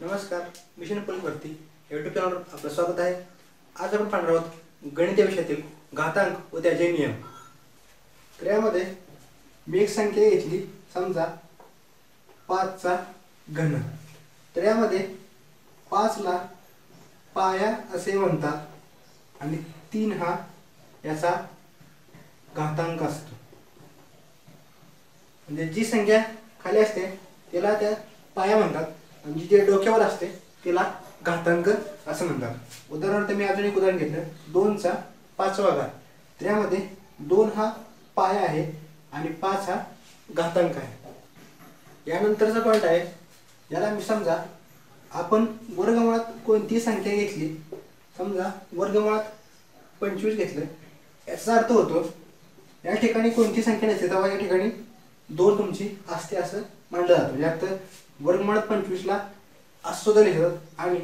नमस्कार, mission police भरती YouTube चॅनलवर आपलं स्वागत आहे। आज आपण पाहणार आहोत गणित विषयातील घातांक व त्याचे नियम। तर यामध्ये मी एक संख्या घेतली, समजा 5 चा घन। तर यामध्ये 5 ला पाया असे म्हणतात आणि 3 हा याचा घातांक असतो। म्हणजे जी संख्या खाली असते त्याला त्या पाया म्हणतात आणि जी डोक्यावर असते त्याला घातांक असं म्हणतात। उदाहरणार्थ मी अजून एक उदाहरण घेतलं, 2 चा 5वा घात। त्यामध्ये 2 हा पाया आहे आणि 5 हा घातांक आहे। यानंतरचा पॉइंट आहे, याला मी समजा आपण वर्गमुळात कोणती संख्या घेतली, समजा वर्गमुळात 25 घेतलं, याचा अर्थ होतो या ठिकाणी कोणती संख्या नसते तेव्हा या ठिकाणी 2 तुमची असते असं मानलं जातं। यात वर्गमुळात 25 ला असं सुद्धा लिहितात आणि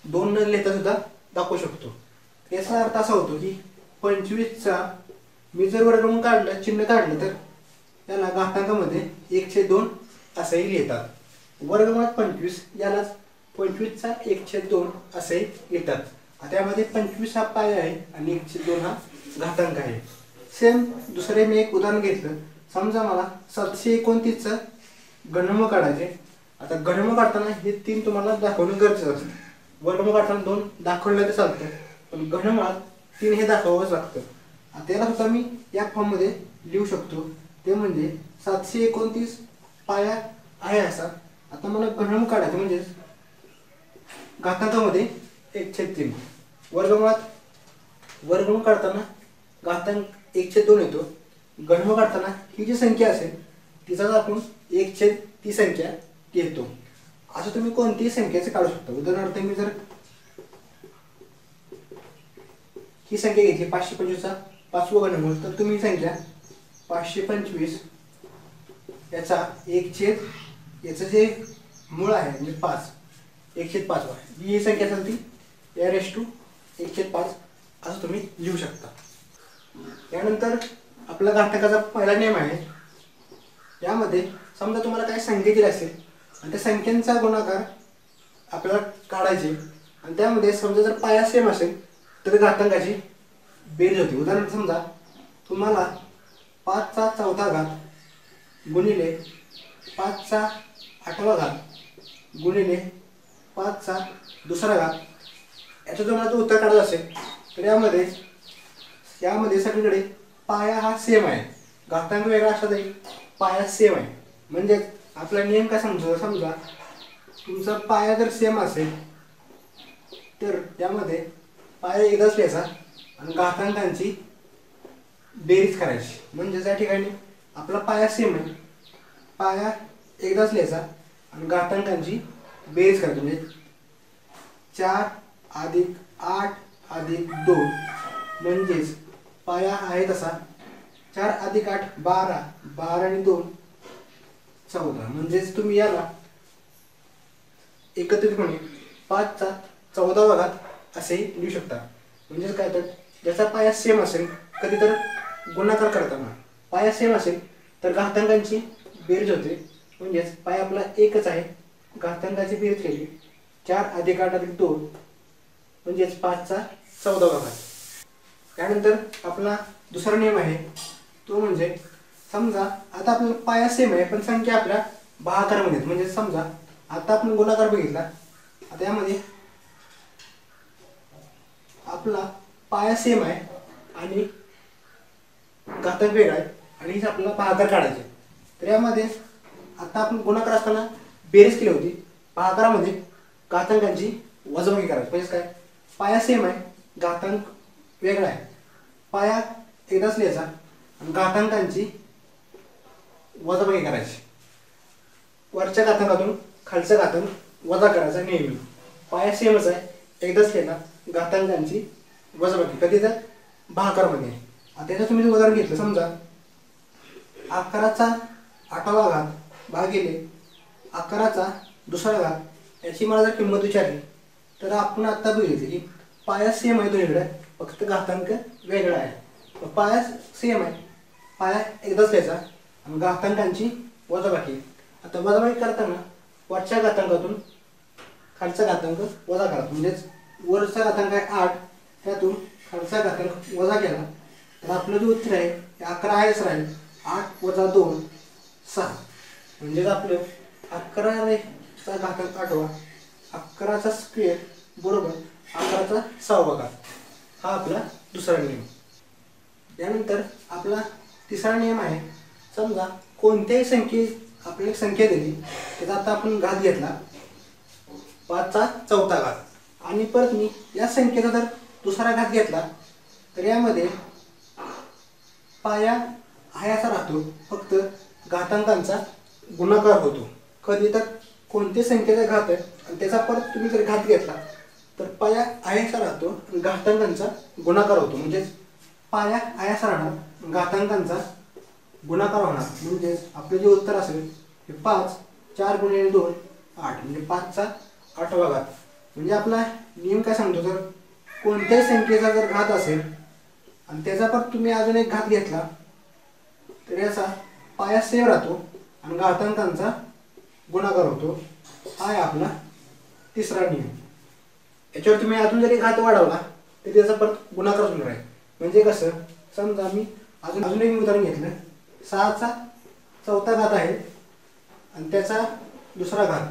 2 न लिहिता सुद्धा दाखवू शकतो। याचा अर्थ असा होतो की 25 चा मी जर वर्गमूळ काढलं, चिन्ह काढलं, तर त्याला घातांकामध्ये 1/2 असंही लिहितात। वर्गमुळात 25 यालाच 25 चा 1/2 असे लिहितात। त्यामध्ये 25 हा पाया आहे आणि 1/2 हा घातांक आहे। सेम दुसरे मी एक उदाहरण घेतलं, समजा मला 729 चा घनमूळ काढायचे। आता घनमूळ काढताना हे 3 तुम्हाला दाखवणं गरजेचं असतं। वर्गमूळ काढताना 2 दाखवलं तर चालतं, पण घनमुळात 3 हे दाखवावंच लागतं। आता याला सुद्धा मी या फॉर्म मध्ये लिहू शकतो, ते म्हणजे 729 पाया आहे असा। आता मला घनमूळ काढायचं म्हणजे घातांकामध्ये 1/3। वर्गमूळ काढताना घातांक 1/2 येतो, घनमूळ काढताना ही जी संख्या असेल तिचाच आपण 1/3 ती संख्या घेतो। असं तुम्ही कोणतीही संख्येचे काढू शकता। उदाहरणार्थ मी जर ही संख्या घेतली 525 चा 5वं घनमूळ, तर तुम्ही संख्या 525 याचा 1/, याचं जे मूळ आहे म्हणजे 5, 1/5 ही संख्या असेल ती r/1/5 असं तुम्ही लिहू शकता। यानंतर आपला घातांकाचा पहिला नियम आहे। यामध्ये समजा तुम्हाला काही संख्या दिली असेल आणि त्या संख्यांचा गुणाकार आपल्याला काढायचे आणि त्यामध्ये समजा जर पाया सेम असेल तर घातांकाची बेरीज होते। उदाहरणार्थ समजा तुम्हाला 5 चा 4था घात गुणिले 5 चा 8वा घात गुणिले 5 चा 2रा घात याचा जर मला उत्तर काढायचं असेल तर यामध्ये सगळीकडे पाया हा सेम आहे, घातांक वेगळा असला तरी पाया सेम आहे। म्हणजे आपला नियम काय सांगतो, समजा तुमचा पाया जर सेम असेल तर त्यामध्ये पाया एकदाच लिहायचा आणि घातांकांची बेरीज करायची। म्हणजे त्या ठिकाणी आपला पाया सेम आहे, पाया एकदाच लिहायचा आणि घातांकांची बेरीज करायची। म्हणजे 4 + 8 + 2 म्हणजेच पाया आहे तसा 4 + 8 12, 12 आणि 2 14। म्हणजेच तुम्ही याला एकत्रितपणे 5 चा 14वा घात असे लिहू शकता। म्हणजे काय, तर ज्याचा पाया सेम असेल, कधी तर गुणाकार करताना पाया सेम असेल तर घातांकांची बेरीज होते। म्हणजेच पाया आपला एकच आहे, घातांकाची बेरीज केली 4 + 8 + 2 म्हणजेच 5 चा 14वा घात। त्यानंतर आपला दुसरा नियम आहे, तो म्हणजे समजा आता आपल्याला पाया सेम आहे पण संख्या आपल्या भागाकारामध्ये आहेत। म्हणजे समजा आता आपण गुणाकार बघितला, आता यामध्ये आपला पाया सेम आहे आणि घातांक वेगळा आहे आणि हे आपल्याला भागाकार काढायचे। तर यामध्ये आता आपण गुणाकार असताना बेरीज केली होती, भागाकारामध्ये घातांकांची वजाबाकी करायची। म्हणजे काय, पाया सेम आहे, घातांक वेगळा आहे, पाया एकदाच लिहायचा आणि घातांकांची वजाबाकी करायची। वरच्या घातांकातून खालचा घातांक वजा करायचा नेहमी। पाया सेमच आहे, एकदाच लिहिला, घातांकांची वजाबाकी कधी तर भागाकारामध्ये। आता त्याचं तुम्ही जर उदाहरण घेतलं, समजा 11 चा 8वा घात भागिले 11 चा 2रा घात याची मला जर किंमत विचारली तर आपण आता बघितलं की पाया सेम आहे दोन्हीकडे, फक्त घातांक वेगळा आहे। पाया सेम आहे, पाया एकदाच लिहायचा आणि घातांकांची वजाबाकी। आता वजाबाकी करताना वरच्या घातांकातून खालचा घातांक वजा करा, म्हणजेच वरचा घातांक आहे 8, त्यातून खालचा घातांक वजा केला तर आपलं जे उत्तर आहे ते 11 आहेच राहील. 8 वजा 2 6, म्हणजेच आपलं 11चा घातांक 8वा, 11चा स्क्वेअर बरोबर 11चा 6वा घात. हा आपला दुसरा नियम. यानंतर आपला तिसरा नियम आहे, समजा कोणत्याही संख्येत आपल्याला एक संख्या दिली, त्याचा आता आपण घात घेतला 5चा चौथा घात आणि परत मी या संख्येचा जर दुसरा घात घेतला तर यामध्ये पाया हायाचा राहतो, फक्त घातांकांचा गुणाकार होतो. कधी तर कोणत्या संख्येचा घात आहे आणि त्याचा परत तुम्ही जर घात घेतला तर पाया आयाचा राहतो आणि घातांकांचा गुणाकार होतो, म्हणजेच पाया आयाचा राहणार, घातांकांचा गुणाकार होणार. म्हणजेच आपलं जे उत्तर असेल ते 5 4 गुणिले 2 8, म्हणजे 5चा 8वा घात. म्हणजे आपला नियम काय सांगतो, जर कोणत्याही संख्येचा जर घात असेल आणि त्याचा पण तुम्ही अजून एक घात घेतला तर याचा पाया सेम राहतो आणि घातांकांचा गुणाकार होतो. हा आहे आपला तिसरा नियम. याच्यावर तुम्ही अजून जरी घात वाढवला तर त्याचा परत गुणाकार होणार आहे. म्हणजे कसं, समजा मी अजून एक उदाहरण घेतलं, 6चा चौथा घात आहे आणि त्याचा दुसरा घात.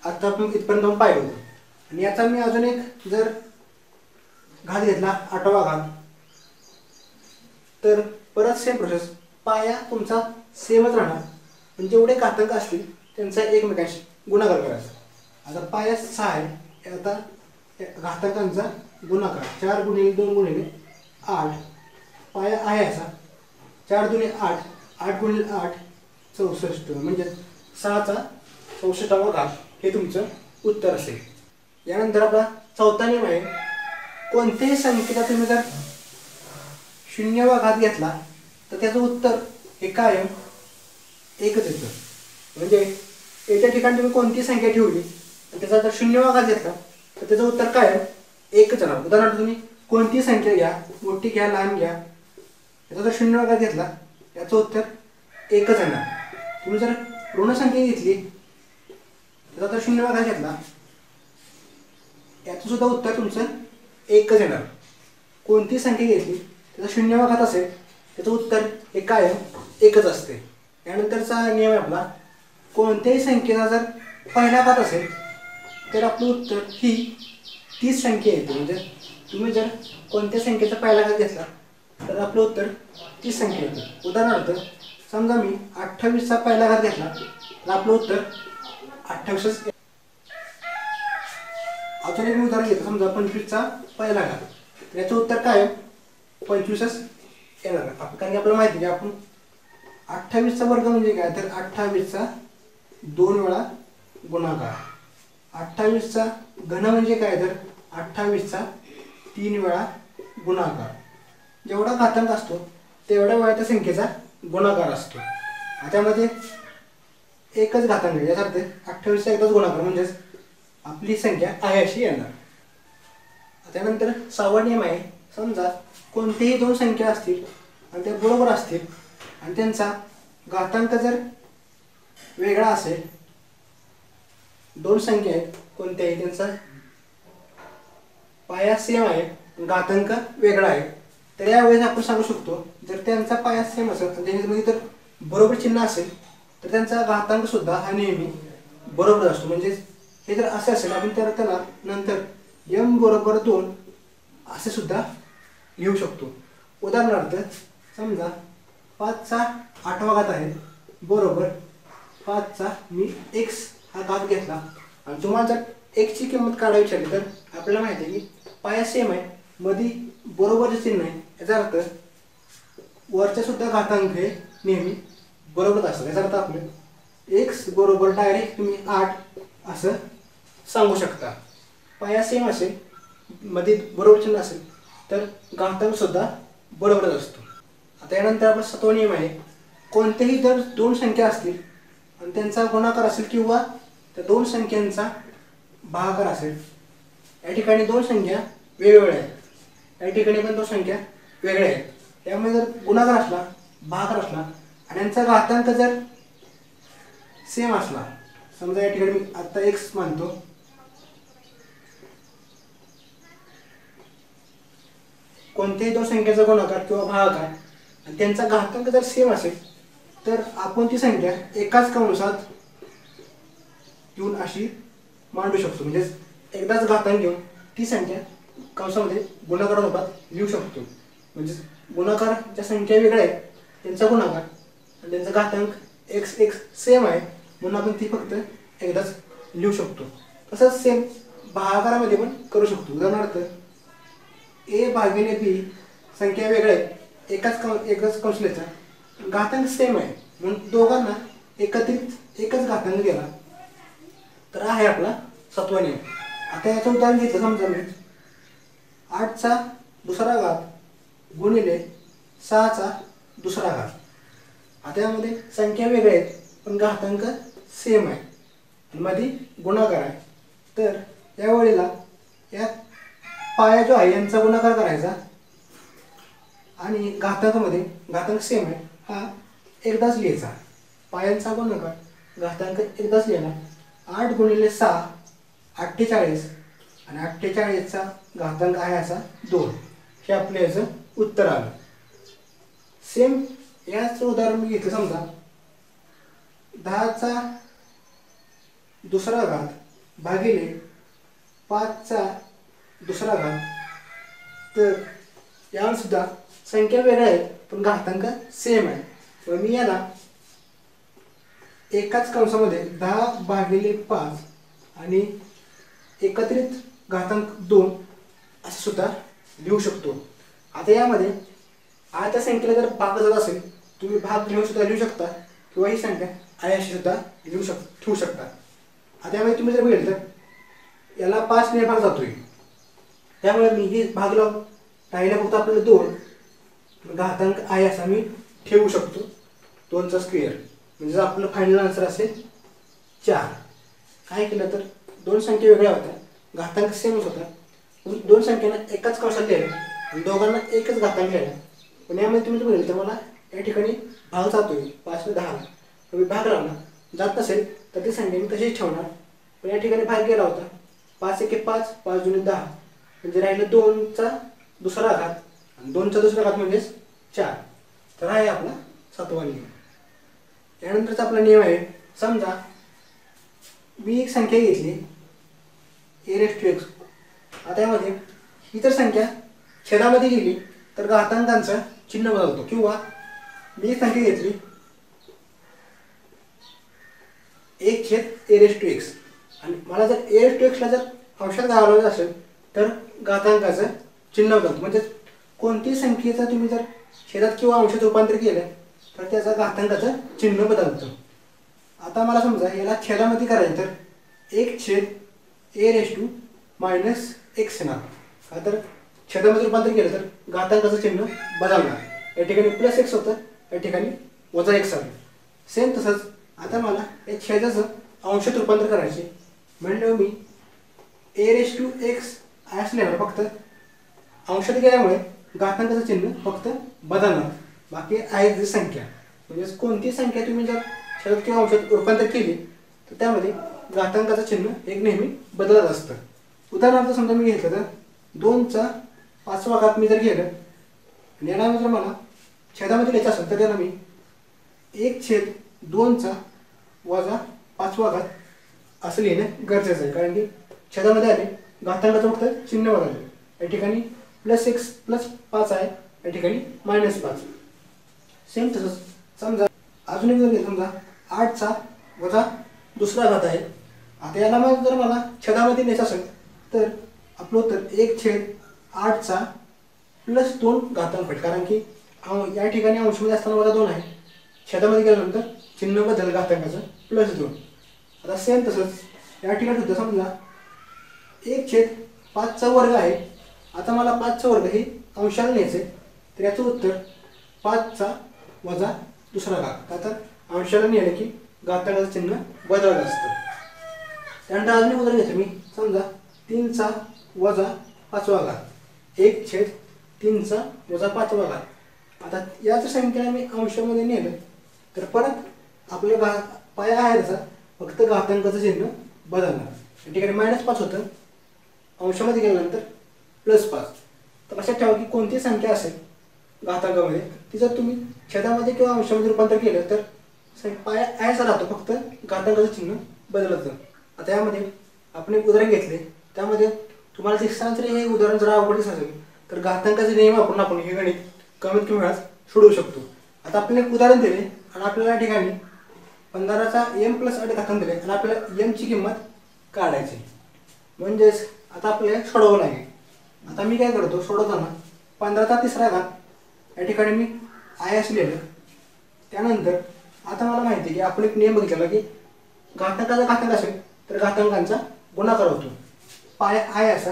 आता आपण इथपर्यंत पाहिलं होतं आणि याचा मी अजून एक जर घात घेतला 8वा घात, तर परत सेम प्रोसेस, पाया तुमचा सेमच राहणार, पण जेवढे घातांक असतील त्यांचा एकमेकांशी गुणाकार करायचा. आता पाया 6 आहे, आता घातांकांचा गुणाकार 4 गुणिले 2 गुणिले 8, पाया आहे असा 4 दुणे 8, 8 गुणिले 8 64, म्हणजे 6चा 64वा घात हे तुमचं उत्तर असेल. यानंतर आपला चौथा नियम आहे, कोणत्याही संख्येचा तुम्ही जर 0वा घात घेतला तर त्याचं उत्तर हे कायम एकच येतं. म्हणजे एका ठिकाणी तुम्ही कोणती संख्या ठेवली आणि त्याचा जर 0वा घात घेतला तर त्याचं उत्तर कायम एकच येणार. उदाहरणार्थ तुम्ही कोणती संख्या घ्या, मोठी घ्या लहान घ्या, त्याचा जर 0वा घात घेतला याचं उत्तर एकच येणार. तुम्ही जर ऋण संख्या घेतली त्याचा जर 0वा घात घेतला याचं सुद्धा उत्तर तुमचं एकच येणार. कोणती संख्या घेतली त्याचा 0वा घात असेल त्याचं उत्तर हे कायम एकच असते. यानंतरचा नियम आहे आपला, कोणत्याही संख्येचा जर पहिला घात असेल तर आपलं उत्तर ही तीच संख्या येते. म्हणजे तुम्ही जर कोणत्या संख्येचा पहिला घात घेतला तर आपलं उत्तर तीच संख्या येते. उदाहरणार्थ समजा मी 28चा पहिला घात घेतला तर आपलं उत्तर 28च. अजून एक उदाहरण घेतो, समजा 25चा पहिला घात, तर याचं उत्तर काय 25च येणार. कारण की आपल्याला माहिती आहे की आपण 28चा वर्ग म्हणजे काय, तर 28चा 2 वेळा गुणाकार. 28चा घन म्हणजे काय, तर 28चा 3 वेळा गुणाकार. जेवढा घातांक असतो तेवढ्या वेळा त्या संख्येचा गुणाकार असतो. त्यामध्ये एकच घातांक आहे, याचा अर्थ 28चा एकच गुणाकार म्हणजेच आपली संख्या आहे अशी येणार. त्यानंतर 6वा नियम आहे, समजा कोणतेही दोन संख्या असतील आणि त्या बरोबर असतील आणि त्यांचा घातांक जर वेगळा असेल, दोन संख्या आहेत कोणत्याही, त्यांचा पाया सेम आहे घातांक वेगळा आहे, तर यावेळेस आपण सांगू शकतो जर त्यांचा पाया सेम असेल आणि त्यांच्यामध्ये तर बरोबर चिन्ह असेल तर त्यांचा घातांक सुद्धा हा नेहमी बरोबर असतो. म्हणजे हे जर असे असेल आपण तर त्याला नंतर m बरोबर 2 असे सुद्धा लिहू शकतो. उदाहरणार्थ समजा 5चा 8वा घात आहे बरोबर 5चा मी x हा घात घेतला आणि तुम्हाला जर x ची किंमत काढायची विचारली तर आपल्याला माहिती आहे की पाया सेम आहे, मध्ये बरोबर चिन्ह आहे, याचा अर्थ वरच्या सुद्धा घातांक हे नेहमी बरोबर असतात. याचा अर्थ आपले x बरोबर डायरेक्ट तुम्ही 8 असं सांगू शकता. पाया सेम असेल, मध्ये बरोबर चिन्ह असेल तर घातांक सुद्धा बरोबरच असतो. आता यानंतर आपला 7वा नियम आहे, कोणतेही जर दोन संख्या असतील आणि त्यांचा गुणाकार असेल किंवा त्या दोन संख्यांचा भागाकार असेल, या ठिकाणी दोन संख्या वेगवेगळ्या आहेत, या ठिकाणी पण दोन संख्या वेगळ्या आहेत, त्यामुळे जर गुणाकार असला भागाकार असला आणि यांचा घातांक जर सेम असला, समजा या ठिकाणी मी आता x मानतो कोणत्याही दोन संख्येचा गुणाकार किंवा भागाकार आणि त्यांचा घातांक जर सेम असेल तर आपण ती संख्या एकाच कंसात घेऊन अशी मांडू शकतो. म्हणजे एकदाच घातांक घेऊन ती संख्या कंसामध्ये गुणाकार रूपात लिहू शकतो. म्हणजे गुणाकार ज्या संख्या वेगळ्या आहेत त्यांचा गुणाकार आणि त्यांचा घातांक एक्स एक्स सेम आहे म्हणून आपण ती फक्त एकदाच लिहू शकतो. तसंच सेम भागाकारामध्ये पण करू शकतो. उदाहरणार्थ ए भागिले बी संख्या वेगळ्या आहेत एकच कंस लिहायचा घातांक सेम आहे म्हणून दोघांना एकत्रित एकच घातांक दिला तर आहे आपला सातवा नियम. आता याचं उदाहरण घेतलं समजा मी 8चा दुसरा घात गुणिले 6चा दुसरा घात. आता यामध्ये संख्या वेगळ्या आहेत पण घातांक सेम आहे आणि मध्ये गुणाकार आहे. तर यावेळेला या पाया जो आहे यांचा गुणाकार करायचा आणि घातांकामध्ये घातांक सेम आहे हा एकदाच लिहायचा. पायांचा गुणाकार घातांक एकदाच लिहिला. 8 गुणिले 6 48 आणि 48चा घातांक आहे असा 2. हे आपलं याचं उत्तर आलं. सेम याच उदाहरण मी घेतलं समजा 10चा दुसरा घात भागिले 5चा दुसरा घात. तर यावर सुद्धा संख्या वेगळ्या आहेत पण घातांक सेम आहे. व मी याला एकाच कंसामध्ये 10 भागिले 5 आणि एकत्रित घातांक 2 असं सुद्धा लिहू शकतो. आता यामध्ये त्या संख्येला जर भाग जात असेल तुम्ही भाग घेऊन सुद्धा लिहू शकता किंवा ही संख्या आहे अशी सुद्धा ठेवू शकता. आता यामध्ये तुम्ही जर बघितलं तर याला 5 ने भाग जातोय त्यामुळे मी ही भाग लावून राहिला फक्त आपल्याला 2 घातांक आहे असा मी ठेवू शकतो. 2चा स्क्वेअर म्हणजे आपलं फायनल आन्सर असेल 4. काय केलं तर दोन संख्या वेगळ्या होत्या घातांक सेमच होता. दोन संख्यांना एकाच कंसात लिहिलं आणि दोघांना एकच घातांक लिहिला. पण यामध्ये तुम्ही बघितलं तर मला या ठिकाणी भाग जातोय 5 ने 10 तुम्ही भाग लावला जात नसेल तर ती संख्या मी तशीच ठेवणार. पण या ठिकाणी भाग गेला होता 5 एके 5 5 दुणे 10 म्हणजे राहिलं 2चा दुसरा घात आणि 2चा दुसरा घात म्हणजेच 4. तर आहे आपला सातवा नियम. यानंतरचा आपला नियम आहे समजा मी एक संख्या घेतली a⁴x. आता यामध्ये ही तर संख्या छेदामध्ये गेली तर घातांकांचं चिन्ह बदलतो. किंवा मी एक संख्या घेतली 1/a⁴x आणि मला जर a⁴x ला जर अंशात घालवायचं असेल तर घातांकाचं चिन्ह बदलतं. म्हणजे कोणतीही संख्येचा तुम्ही जर छेदात किंवा अंशात रूपांतर केलं तर त्याचा घातांकाचं चिन्ह बदलतं. आता मला समजा याला छेदामध्ये करायचं तर 1/a⁻x येणार. का तर छेदामध्ये रूपांतर केलं तर घातांकाचं चिन्ह बदलणार. या ठिकाणी +x होतं या ठिकाणी -x आलं. सेम तसंच आता मला या छेदाचं अंशात रूपांतर करायचे म्हणल्यावर मी a⁴x असं लिहिणार. फक्त अंशात गेल्यामुळे घातांकाचं चिन्ह फक्त बदलणार. बाकी आहे जी संख्या म्हणजे कोणती संख्या तुम्ही जर छेदात किंवा अंशात रूपांतर केली तर त्यामध्ये घातांकाचं चिन्ह एक नेहमी बदलत असतं. उदाहरणार्थ समजा मी घेतलं तर 2चा 5वा घात मी जर घेतलं आणि याला जर मला छेदामध्ये लिहायचं असेल तर त्याला मी 1/2चा वजा 5वा घात असं लिहिणं गरजेचं आहे. कारण की छेदामध्ये आले घातांकाचं फक्त चिन्ह बदललं. या ठिकाणी +x +5 आहे या ठिकाणी -5. सेम तसंच समजा अजून एक जर घेतलं समजा 8चा वजा दुसरा घात आहे. आता याला मग जर मला छेदामध्ये लिहायचं असेल तर आपलं उत्तर 1/8चा +2 घातांक होईल. कारण की या ठिकाणी अंशमध्ये असताना वजा 2 आहे. छेदामध्ये गेल्यानंतर चिन्ह बदल घातांकाचं +2. आता सेम तसंच या ठिकाणी सुद्धा समजा 1/5चा वर्ग आहे. आता मला 5चा वर्ग हे अंशाला न्यायचं आहे तर याचं उत्तर 5चा वजा दुसरा घात. का तर अंशाला नेलं की घातांकाचं चिन्ह बदललं असतं. त्यानंतर अजून एक उदाहरण घेतो मी समजा 3चा वजा 5वा घात 1/3चा वजा 5वा घात. आता याच संख्येला मी अंशामध्ये नेलं तर परत आपलं पाया आहे तसा फक्त घातांकाचं चिन्ह बदलणार. या ठिकाणी -5 होतं अंशामध्ये गेल्यानंतर +5. तर लक्षात ठेवा की कोणती संख्या असेल घातांकामध्ये ती जर तुम्ही छेदामध्ये किंवा अंशामध्ये रूपांतर केलं तर पाय आयसा राहतो, फक्त घातांकाचं चिन्ह बदलत जातं. आता यामध्ये आपण एक उदाहरण घेतले, त्यामध्ये तुम्हाला दिसताना जरी हे उदाहरण जर अवघड असेल तर घातांकाचे नियम वापरून आपण हे गणित कमीत कमी वेळात सोडवू शकतो. आता आपल्याला एक उदाहरण दिले आणि आपल्याला या ठिकाणी 15चा m+8 घातांक दिले आणि आपल्याला m ची किंमत काढायची. म्हणजेच आता आपल्याला सोडवावं लागेल. आता मी काय करतो, सोडवताना 15चा तिसरा घात या ठिकाणी मी आय असं लिहिलं. त्यानंतर आता मला माहिती आहे की आपण एक नियम बघितलेला की घातांकाचा घातांक असेल तर घातांकांचा गुणाकार होतो. पाय आय असा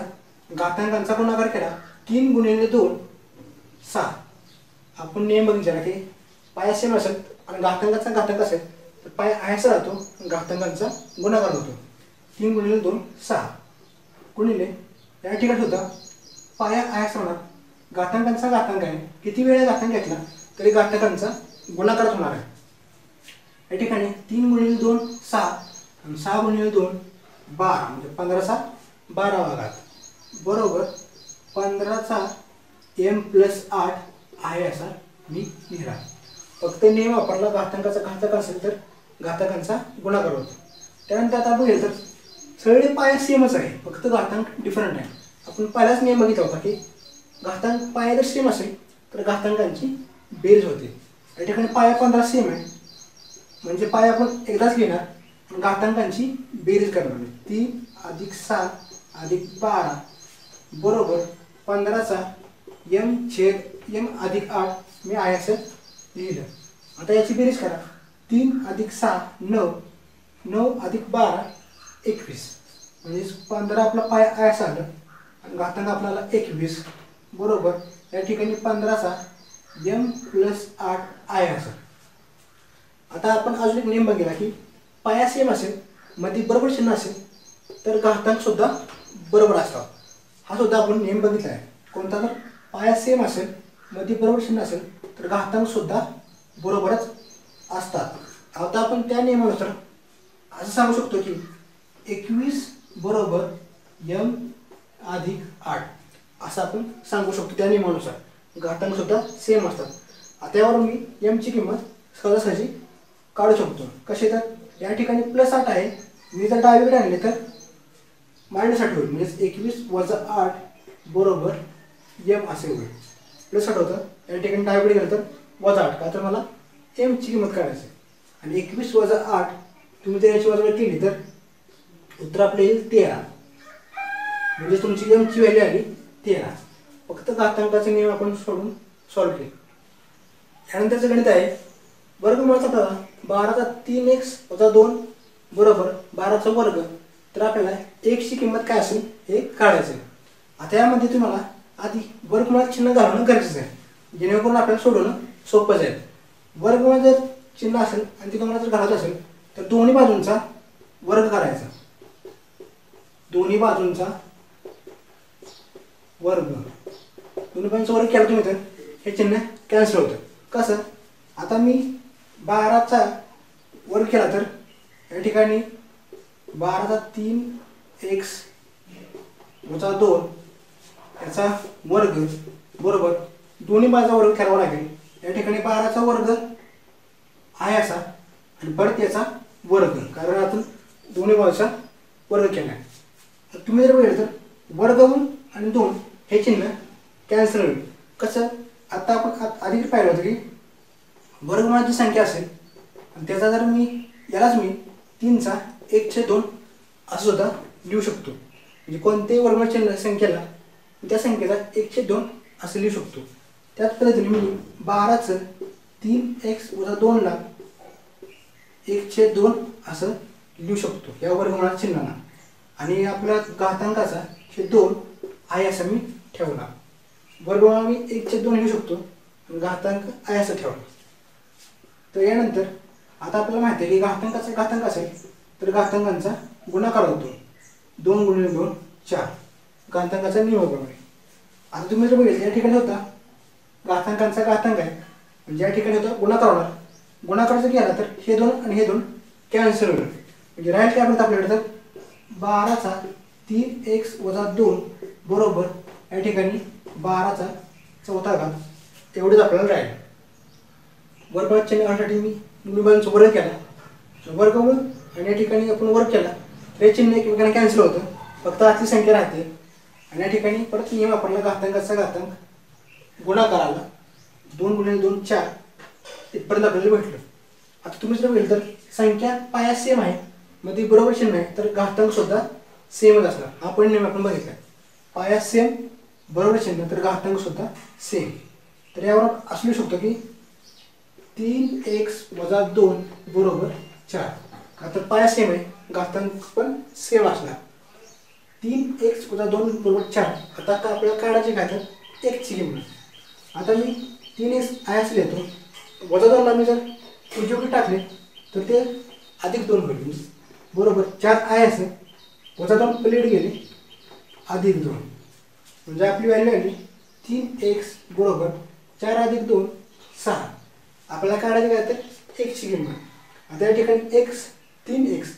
घातांकांचा गुणाकार केला 3 × 2 6. आपण नियम बघितला की पाय सेम असेल आणि घातांकाचा घातांक असेल तर पाय आय असा राहतो, घातांकांचा गुणाकार होतो. 3 × 2 6 गुणिले या ठिकाणी होता पाय आय असं होणार, घातांकांचा घातांक आहे, किती वेळा घातांक घेतला तरी घातांकांचा गुणाकार होणार आहे. या ठिकाणी 3 × 2 6 आणि 6 × 2 12 म्हणजे 15चा 12वा घात बरोबर 15चा m+8 आहे असा मी लिहिला. फक्त नियम वापरला घातांकाचा घातांक असेल तर घातांकांचा गुणाकार होतो. त्यानंतर आता बघितलं तर सगळे पाय सेमच आहे, फक्त घातांक डिफरंट आहे. आपण पहिलाच नियम बघितला होता की घातांक पाय जर सेम असेल तर घातांकांची बेरीज होते. या ठिकाणी पाय 15 सेम आहे म्हणजे पाय आपण एकदाच घेणार आणि घातांकांची बेरीज करणार. 3 + 6 + 12 बरोबर 15चा m/m+8 मी आहे असं लिहिलं. आता याची बेरीज करा. 3 + 6 9 9 + 12 21 म्हणजे 15 आपला पाय आय असं आलं आणि घातांक आपल्याला 21 बरोबर या ठिकाणी 15चा m+8 आहे असं. आता आपण अजून एक नियम बघितला की पाया सेम असेल मध्ये बरोबर चिन्ह असेल तर घातांक सुद्धा बरोबर असतात. हा सुद्धा आपण नियम बघितला आहे. कोणता, तर पाया सेम असेल मध्ये बरोबर चिन्ह असेल तर घातांक सुद्धा बरोबरच असतात. आता आपण त्या नियमानुसार असं सांगू शकतो की 21 बरोबर m+8 असं आपण सांगू शकतो. त्या नियमानुसार घातांक सुद्धा सेम असतात. आता यावर मी m ची किंमत सहजासहजी काढू शकतो. कसे, तर या ठिकाणी +8 आहे, मी जर डावीकडे आणले तर -8 होईल. म्हणजे 21 - 8 बरोबर m असे होईल. +8 होतं, या ठिकाणी डावीकडे गेलं तर -8 का, तर मला m ची किंमत काढायची. आणि 21 - 8 तुम्ही जर याची बाजूला केली तर उत्तर आपले येईल 13. म्हणजे तुमची m ची व्हॅल्यू आली 13. फक्त घातांकाचे नियम आपण सोडून सॉल्व्ह केले. यानंतरचं गणित आहे वर्गमूळाचा प्रकार. 12चा 3x - 2 बरोबर 12चा वर्ग. तर आपल्याला x ची किंमत काय असेल हे काढायचं. आता यामध्ये तुम्हाला आधी वर्गमूळात चिन्ह घालणं गरजेचं आहे, जेणेकरून आपल्याला सोडवणं सोपं जाईल. वर्गमूळ जर चिन्ह असेल आणि ते तुम्हाला जर घालायचं असेल तर दोन्ही बाजूंचा वर्ग करायचा. दोन्ही बाजूंचा वर्ग, दोन्ही बाजूंचा वर्ग केला तुम्ही तर हे चिन्ह कॅन्सल होतं. कसं, आता मी 12चा वर्ग केला तर या ठिकाणी 12चा 3x - 2 याचा वर्ग बरोबर दोन्ही बाजूचा वर्ग करावा लागेल. या ठिकाणी 12चा वर्ग आहे असा आणि परत याचा वर्ग, कारण आपण दोन्ही बाजूचा वर्ग केला आहे. तुम्ही जर बघितलं तर वर्गमूळ आणि 2 हे चिन्ह कॅन्सल होईल. कसं, आता आपण आधी पाहिलं होतं की वर्गमूळाची संख्या असेल आणि त्याचा जर मी यालाच मी 3चा 1/2 असं सुद्धा लिहू शकतो. म्हणजे कोणत्याही वर्गमूळ चिन्ह संख्येला त्या संख्येचा 1/2 असं लिहू शकतो. त्याच पद्धतीने मी 12चं 3x - 2 ला 1/2 असं लिहू शकतो या वर्गमूळाच्या चिन्हांना. आणि आपल्या घातांकाचा 2 आहे असं मी ठेवला. वर्गमूळ मी 1/2 लिहू शकतो आणि घातांक आहे असं ठेवला. तर यानंतर आता आपल्याला माहिती आहे की घातांकाचा घातांक असेल तर घातांकांचा गुणाकार होतो. 2 × 2 4 घातांकाचा नियमाप्रमाणे. आता तुम्ही जर बघितलं या ठिकाणी होता घातांकांचा घातांक आहे म्हणजे या ठिकाणी होता गुणाकार होणार. गुणाकार जर केला तर हे 2 आणि हे 2 कॅन्सल होईल. म्हणजे राहील काय म्हणतात आपल्याकडे, तर 12चा 3x - 2 बरोबर या ठिकाणी 12चा चौथा घात एवढंच आपल्याला राहील. वर्गात चिन्ह करण्यासाठी मी दोन्ही बाजूंचा वर्ग केला. वर्गमूळ आणि या ठिकाणी आपण वर्ग केला तर हे चिन्ह एकमेकांना कॅन्सल होतं, फक्त आतली संख्या राहते. आणि या ठिकाणी परत नियम वापरला घातांकाचा घातांक गुणाकाराला 2 × 2 4 इथपर्यंत आपल्याला भेटलं. आता तुम्ही जर बघितलं तर संख्या पाया सेम आहे, मग ती बरोबर चिन्ह आहे तर घातांक सुद्धा सेमच असणार. हा पण नियम आपण बघितला. पाया सेम बरोबर चिन्ह तर घातांक सुद्धा सेम. तर यावर असू शकतो की 3x - 2 = 4. आता पाया सेम आहे, घातांक पण सेम असणार. 3x - 2 = 4. आता आपल्याला काढायचे काय तर x ची किंमत. आता मी 3x आयास लिहितो, -2 मी जर उजवीकडे टाकले तर ते +2 होईल बरोबर. 4 आयास -2 पलीकडे गेले +2 म्हणजे आपली व्हॅल्यू आली 3x = 4 + 2 6. आपल्याला काढायचे काय तर x ची किंमत. आता या ठिकाणी x 3x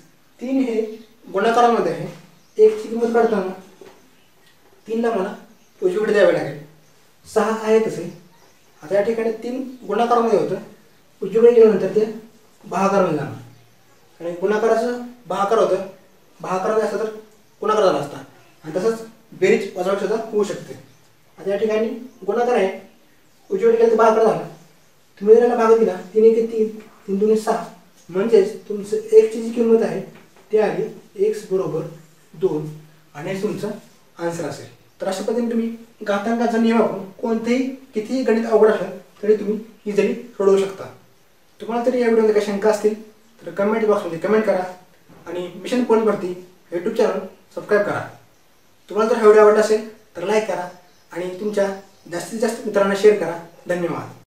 3 हे गुणाकारामध्ये आहे. x ची किंमत काढताना 3 ला मला उजवीकडे द्यावे लागेल. 6 आहे तसे. आता या ठिकाणी 3 गुणाकारामध्ये होतं, उजवीकडे गेल्यानंतर ते भागाकारामध्ये जाणार. आणि गुणाकाराचं भागाकार होतं, भागाकारामध्ये असतं तर गुणाकार झाला असता. आणि तसंच बेरीज वजाबाकी सुद्धा होऊ शकते. आता या ठिकाणी गुणाकार आहे, उजवीकडे गेलं तर भागाकार झाला. तुम्ही जर याला भाग दिला 3 × 1 = 3, 3 × 2 = 6 म्हणजेच तुमचं x ची जी किंमत आहे ती आली x = 2 आणि हे तुमचं आन्सर असेल. तर अशा पद्धतीने तुम्ही घातांकाचा नियम वापरून कोणतेही कितीही गणित अवघड असलं तरी तुम्ही इझिली सोडवू शकता. तुम्हाला तरी या व्हिडिओमध्ये काही शंका असतील तर कमेंट बॉक्समध्ये कमेंट करा आणि मिशन पोलीस भरती यूट्यूब चॅनल सबस्क्राईब करा. तुम्हाला जर हा व्हिडिओ आवडला असेल तर लाईक करा आणि तुमच्या जास्तीत जास्त मित्रांना शेअर करा. धन्यवाद.